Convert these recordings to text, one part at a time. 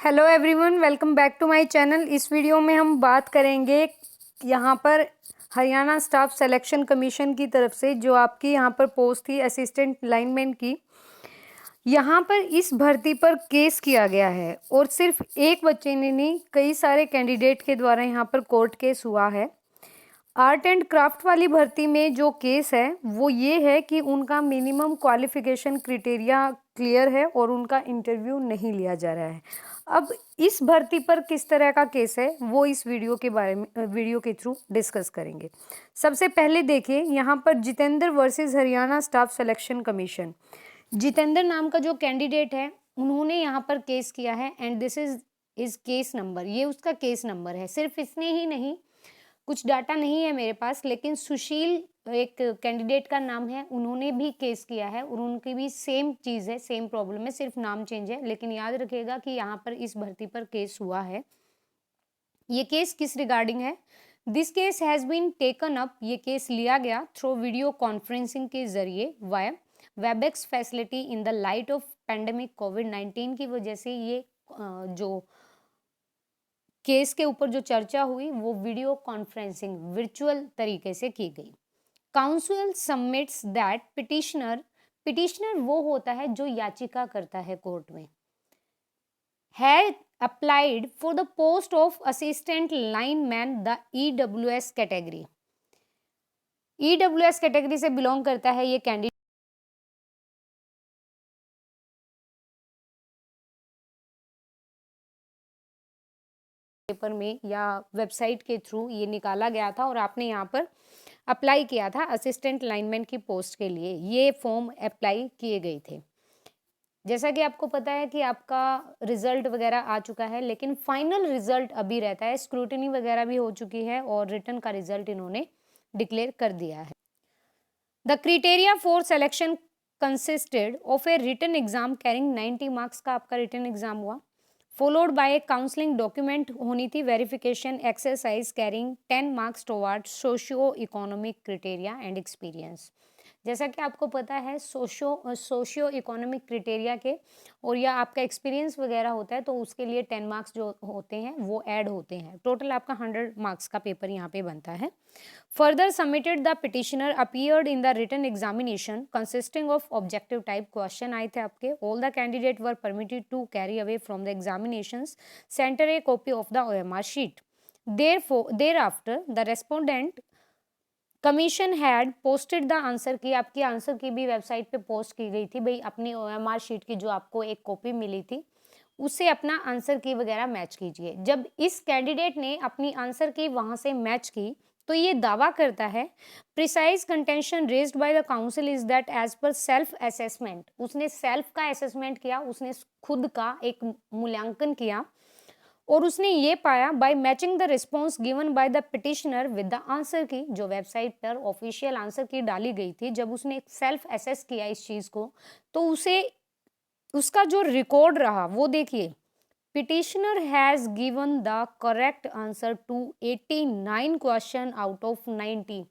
Hello everyone, welcome back to my channel. इस video में हम बात करेंगे यहाँ पर हरियाणा स्टाफ सिलेक्शन कमीशन की तरफ से जो आपकी यहाँ पर पोस्ट थी असिस्टेंट लाइनमैन की। यहाँ पर इस भर्ती पर केस किया गया है और सिर्फ एक बच्चे ने नहीं, कई सारे कैंडिडेट के द्वारा यहाँ पर कोर्ट केस हुआ है। आर्ट एंड क्राफ्ट वाली भर्ती में जो केस है वो ये है कि उनका मिनिमम क्वालिफिकेशन क्राइटेरिया क्लियर है और उनका इंटरव्यू नहीं लिया जा रहा है। अब इस भर्ती पर किस तरह का केस है वो इस वीडियो के बारे में वीडियो के थ्रू डिस्कस करेंगे। सबसे पहले देखिए यहाँ पर Jitendra versus Haryana staff selection commission. Jitendra नाम का जो कैंडिडेट है उन्होंने यहाँ पर केस किया है and this is case number. ये उसका केस नंबर है। सिर्फ इसने ही नहीं, कुछ डाटा नहीं है मेरे पास, लेकिन सुशील एक कैंडिडेट का नाम है, उन्होंने भी केस किया है और उनकी भी सेम चीज़ है, सेम प्रॉब्लम है, सिर्फ नाम चेंज है। लेकिन याद रखिएगा कि यहाँ पर इस भर्ती पर केस हुआ है। ये केस किस रिगार्डिंग है? This case has been taken up. ये केस लिया गया थ्रू वीडियो कॉन्फ्रेंसिंग के जरिए via WebEx facility in the light of pandemic कोविड-19 की वजह से ये जो केस के ऊपर जो चर्चा हुई वो वीडियो कॉन्फ्रेंसिंग वर्चुअल तरीके से की गई। काउंसिल सबमिट्स दैट पिटिशनर वो होता है जो याचिका करता है कोर्ट में, had applied for the post of assistant lineman the EWS category. EWS category से बिलोंग करता है ये कैंडिडेट। पेपर में या वेबसाइट के थ्रू ये निकाला गया था और आपने यहाँ पर अप्लाई किया था असिस्टेंट लाइनमैन की पोस्ट के लिए। ये फॉर्म अप्लाई किए गए थे। जैसा कि आपको पता है कि आपका रिजल्ट वगैरह आ चुका है, लेकिन फाइनल रिजल्ट अभी रहता है। स्क्रूटनी वगैरह भी हो चुकी है और रिटन का रिजल्ट इन्होंने डिक्लेयर कर दिया है। The criteria for selection consisted of a written exam carrying 90 marks का आपका रिटन एग्जाम हुआ, followed by a counselling document होनी थी verification exercise carrying 10 marks toward socio economic criteria and experience. जैसा कि आपको पता है सोशियो इकोनॉमिक क्राइटेरिया के और या आपका एक्सपीरियंस वगैरह होता है तो उसके लिए 10 मार्क्स जो होते हैं वो ऐड होते हैं। टोटल आपका 100 मार्क्स का पेपर यहाँ पे बनता है। Further submitted the petitioner appeared in the written examination consisting of objective type question आए थे आपके। All the candidates were permitted to carry away from the examinations center a copy of the OMR sheet. Thereafter, the respondent commission had posted the answer की, आपकी answer की भी website पे post की गई थी भाई, अपनी OMR शीट की जो आपको एक कॉपी मिली थी उससे अपना आंसर की वगैरह मैच कीजिए। जब इस कैंडिडेट ने अपनी आंसर की वहां से मैच की तो ये दावा करता है precise contention raised by the council is that as per self assessment, उसने सेल्फ का असेसमेंट किया, उसने खुद का एक मूल्यांकन किया और उसने ये पाया by matching the response given by the petitioner with the answer key, जो वेबसाइट पर ऑफिशियल आंसर की डाली गई थी। जब उसने सेल्फ असेस किया इस चीज को तो उसे उसका जो रिकॉर्ड रहा वो देखिए, petitioner has given the correct answer to 89 question out of 90।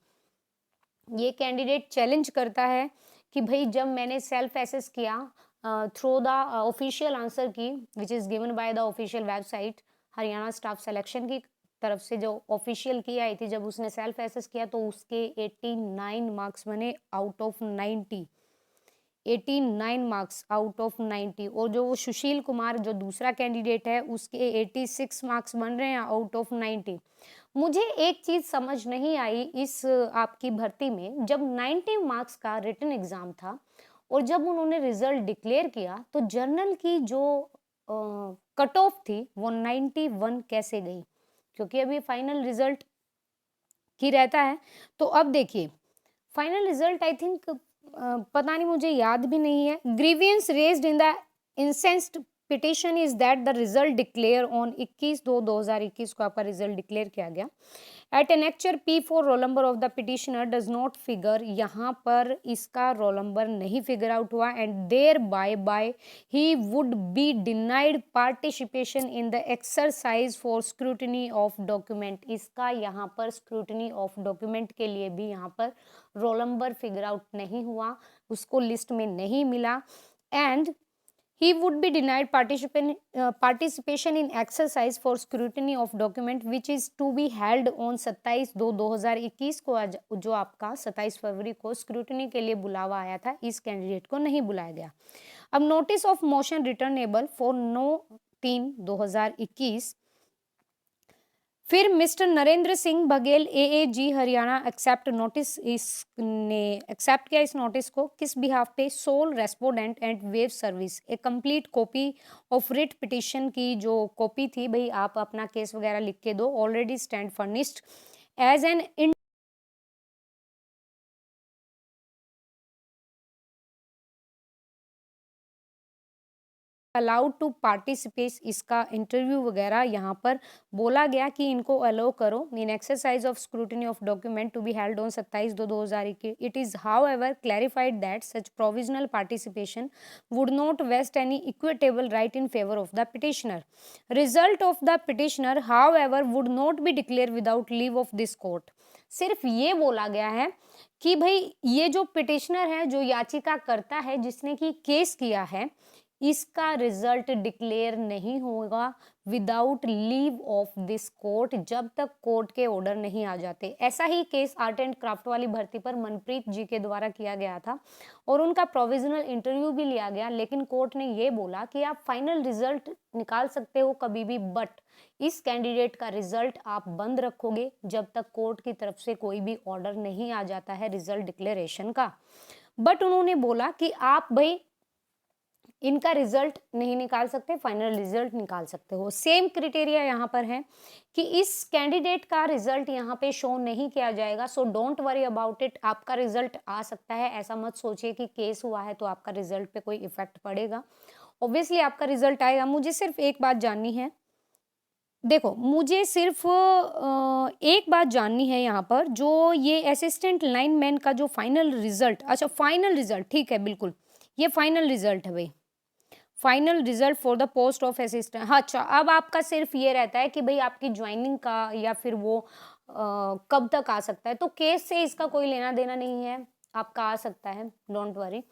ये कैंडिडेट चैलेंज करता है कि भाई जब मैंने सेल्फ एसेस किया थ्रू द ऑफिशियल आंसर की which is given by the official website Haryana staff selection की तरफ से जो ऑफिशियल की आई थी, जब उसने सेल्फ एसेस किया तो उसके 89 मार्क्स बने out of 90। 89 marks out of 90। और जो वो सुशील कुमार जो दूसरा कैंडिडेट है उसके 86 मार्क्स बन रहे हैं आउट ऑफ 90। मुझे एक चीज समझ नहीं आई इस आपकी भर्ती में, जब 90 मार्क्स का रिटन एग्जाम था और जब उन्होंने रिजल्ट डिक्लेयर किया तो जर्नल की जो कट ऑफ थी वो 91 कैसे गई, क्योंकि अभी फाइनल रिजल्ट की रहता है। तो अब देखिए फाइनल रिजल्ट आई थिंक पता नहीं, मुझे याद भी नहीं है। Grievance raised in the instant petition is that the result declare on 21/2/2021 को आपका रिजल्ट डिक्लेयर किया गया at annexure P4 roll number of the petitioner does not figure, यहाँ पर इसका रोल नंबर नहीं फिगर आउट हुआ and thereby he would be denied participation in the exercise for scrutiny of document. इसका यहाँ पर स्क्रूटनी ऑफ डॉक्यूमेंट के लिए भी यहाँ पर रोल नंबर फिगर आउट नहीं हुआ, उसको लिस्ट में नहीं मिला and he would be denied participation in exercise for scrutiny of document which is to be held on 27/2/2021 को जो आपका 27 फरवरी को स्क्रूटनी के लिए बुलावा आया था, इस कैंडिडेट को नहीं बुलाया गया। अब notice of motion returnable for 9/3/2021। फिर mister Narendra Singh Baghel AAG Haryana accept notice, इसने एक्सेप्ट किया इस नोटिस को किस बिहाफ पे, sole respondent and web service. A complete copy of writ petition की जो कॉपी थी, भाई आप अपना केस वगैरह लिख के दो, already stand furnished as an allowed to participate, इसका इंटरव्यू वगैरह यहाँ पर बोला गया कि इनको अलाउ करो in exercise of scrutiny of document to be held on 27/2/2021। It is however clarified that such provisional participation would not vest any equitable right in favour of the petitioner. Result of the petitioner however would not be declare without leave of this court. सिर्फ ये बोला गया है कि भाई ये जो petitioner है, जो याचिका करता है, जिसने की केस किया है, इसका रिजल्ट डिक्लेयर नहीं होगा without leave of this court, जब तक कोर्ट के ऑर्डर नहीं आ जाते। ऐसा ही केस आर्ट एंड क्राफ्ट वाली भर्ती पर मनप्रीत जी के द्वारा किया गया था और उनका प्रोविजनल इंटरव्यू भी लिया गया, लेकिन कोर्ट ने ये बोला कि आप फाइनल रिजल्ट निकाल सकते हो कभी भी, बट इस कैंडिडेट का रिजल्ट आप बंद रखोगे जब तक कोर्ट की तरफ से कोई भी ऑर्डर नहीं आ जाता है रिजल्ट डिक्लेरेशन का। बट उन्होंने बोला कि आप भाई इनका रिजल्ट नहीं निकाल सकते, फाइनल रिजल्ट निकाल सकते हो। सेम क्राइटेरिया यहाँ पर है कि इस कैंडिडेट का रिजल्ट यहाँ पे शो नहीं किया जाएगा, so don't worry about it. आपका रिजल्ट आ सकता है, ऐसा मत सोचिए कि केस हुआ है तो आपका रिजल्ट पे कोई इफेक्ट पड़ेगा। ऑब्वियसली आपका रिजल्ट आएगा। मुझे सिर्फ एक बात जाननी है, देखो मुझे सिर्फ एक बात जाननी है यहाँ पर, जो ये असिस्टेंट लाइनमैन का जो फाइनल रिजल्ट, अच्छा फाइनल रिजल्ट ठीक है, बिल्कुल ये फाइनल रिजल्ट है भाई, final result for the post of assistant. हाँ अच्छा, अब आपका सिर्फ ये रहता है कि भाई आपकी ज्वाइनिंग का या फिर वो कब तक आ सकता है, तो केस से इसका कोई लेना देना नहीं है, आपका आ सकता है, डोंट वरी।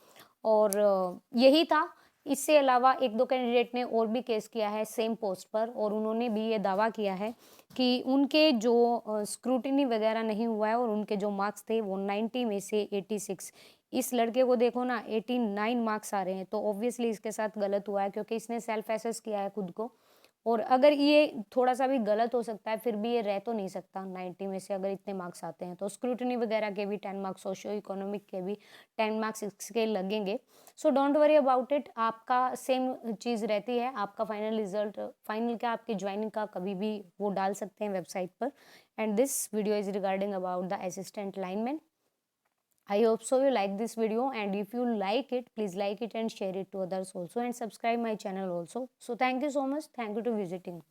और यही था। इससे अलावा एक दो कैंडिडेट ने और भी केस किया है सेम पोस्ट पर, और उन्होंने भी ये दावा किया है कि उनके जो स्क्रूटिनी वगैरह नहीं हुआ है और उनके जो मार्क्स थे वो 90 में से 86। इस लड़के को देखो ना 89 मार्क्स आ रहे हैं, तो ऑब्वियसली इसके साथ गलत हुआ है, क्योंकि इसने सेल्फ एसेस किया है खुद को। और अगर ये थोड़ा सा भी गलत हो सकता है, फिर भी ये रह तो नहीं सकता 90 में से, अगर इतने मार्क्स आते हैं तो स्क्रूटनी वगैरह के भी 10 मार्क्स, सोशियो इकोनॉमिक के भी 10 मार्क्स इसके लगेंगे। So don't worry about it, आपका सेम चीज़ रहती है। आपका फाइनल रिजल्ट, फाइनल क्या, आपकी ज्वाइनिंग का कभी भी वो डाल सकते हैं वेबसाइट पर। And this video is regarding about the assistant lineman. I hope so you like this video, and if you like it, please like it and share it to others also, and subscribe my channel also. So thank you so much. Thank you to visiting.